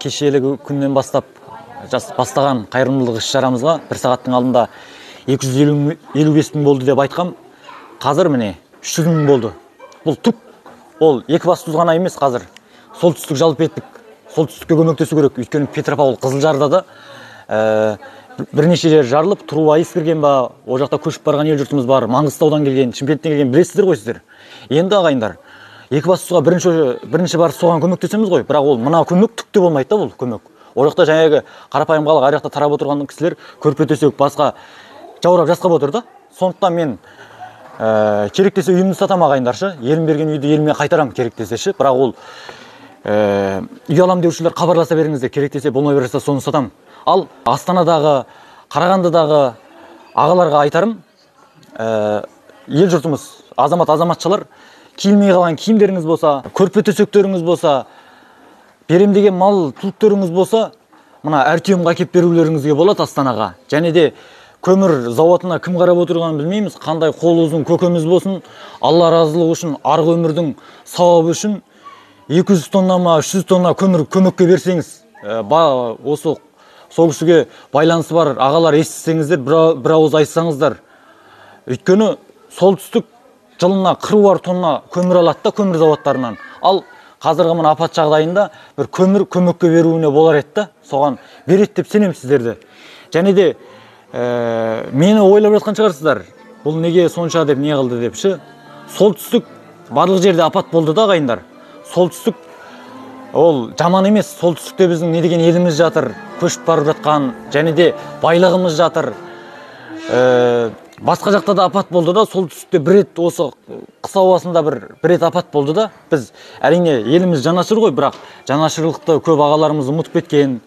кешелі күннен бастап бастаған қайырымдылық іс-шарамызға бір сағаттың алдында 255 мың болды деп айтқам. Қазір міне 300 мың болды. Бұл түк. Ол Екібастұз ғана емес қазір. Солтүстік жалпы еттік. Солтүстікке көмектесу керек. Өйткені Петропавл Қызылжарда да бірнеше жер жарылып, труба ескірген ба, о жақта көшіп барған ел жұртымыз бар. Маңғыстаудан келген, Шымкенттен келген білесіздер ғой сіздер. Енді ағайындар, Екібастұзға бірінші барып соған көмектесеміз ғой. Бірақ ол мына көмек түк те болмайды да, бұл көмек. О жақта жаңағы қарапайым халық ар жақта тарап отырған кісілер көрпе төсек басқа жаурап жасқап отыр да. Сондықтан мен керек десе үйімді сатам ағайындаршы. Елім берген үйді еліме қайтарам керек десеші. Бірақ ол үй алам деушілер хабарласа беріңіздер. Керек десе болмай берсе соны сатам. Ал Астанадағы, Қарағандыдағы ағаларға айтарым, ел жұртымыз, азаматшалар, киілмей қалған киімдеріңіз болса, көрпе төсектеріңіз болса, берем деген мал түліктеріңіз болса, мына әртүйемге әкеп берулеріңізге болады Астанаға. Және де көмір зауытына кім қарап отырғанын білмейміз. Қандай қол ұзын көкеміз болсын, Алла разылығы үшін, арғы өмірдің сауабы үшін 200 тонна ма 300 тонна көмір көмекке берсеңіз, осы сол кісіге байланысы бар ағалар естісеңіздер, бір ауыз айтсаңыздар. Өйткені солтүстік жылына 40 тонна көмір алады да көмір зауыттарынан. Ал қазіргі мына апат жағдайында бір көмір көмекке беруіне болар еді, соған береді деп сенемін сіздерді. Және де мені ойлап жатқан шығарсыздар, бұл неге сонша деп не қылды деп ше. Солтүстік барлық жерде апат болды да ағайындар. Солтүстік ол жаман емес. Солтүстікте біздің не деген еліміз жатыр, көшіп барып жатқан, және де байлығымыз жатыр. Басқа жақта да апат болды да, солтүстікте бір рет осы қыс ауасында бір рет апат болды да. Біз әрине еліміз жанашыр ғой, бірақ жанашырлықты көп ағаларымыз ұмытып кеткен.